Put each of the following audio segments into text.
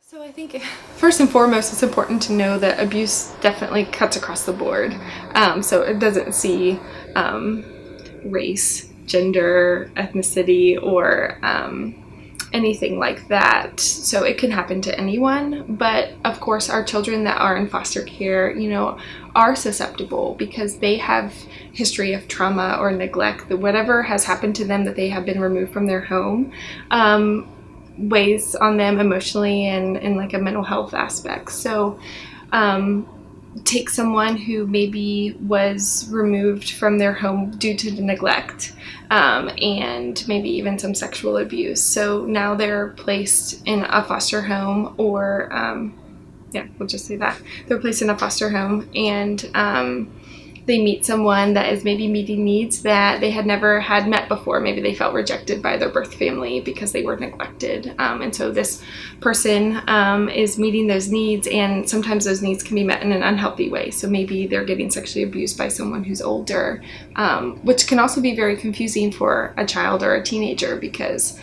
So I think first and foremost, it's important to know that abuse definitely cuts across the board. So it doesn't see race, gender, ethnicity, or anything like that. So it can happen to anyone. But of course, our children that are in foster care, are susceptible because they have history of trauma or neglect. Whatever has happened to them that they have been removed from their home weighs on them emotionally and in like a mental health aspect. So take someone who maybe was removed from their home due to the neglect and maybe even some sexual abuse. So now they're placed in a foster home or we'll just say that. They're placed in a foster home and they meet someone that is maybe meeting needs that they had never had met before. Maybe they felt rejected by their birth family because they were neglected. And so this person is meeting those needs, and sometimes those needs can be met in an unhealthy way. So maybe they're getting sexually abused by someone who's older, which can also be very confusing for a child or a teenager because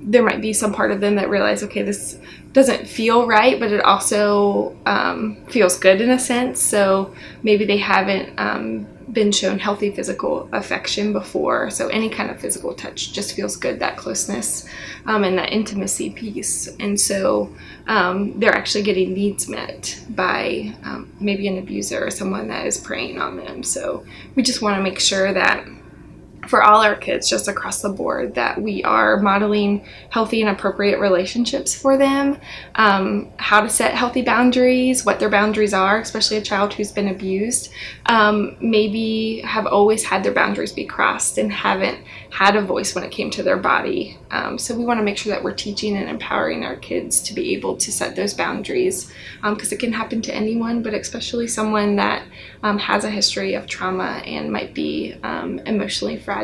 there might be some part of them that realize, okay, this doesn't feel right, but it also feels good in a sense. So maybe they haven't been shown healthy physical affection before. So any kind of physical touch just feels good, that closeness and that intimacy piece. And so they're actually getting needs met by maybe an abuser or someone that is preying on them. So we just want to make sure that for all our kids just across the board that we are modeling healthy and appropriate relationships for them, how to set healthy boundaries, what their boundaries are, especially a child who's been abused, maybe have always had their boundaries be crossed and haven't had a voice when it came to their body. So we want to make sure that we're teaching and empowering our kids to be able to set those boundaries because it can happen to anyone, but especially someone that has a history of trauma and might be emotionally fragile.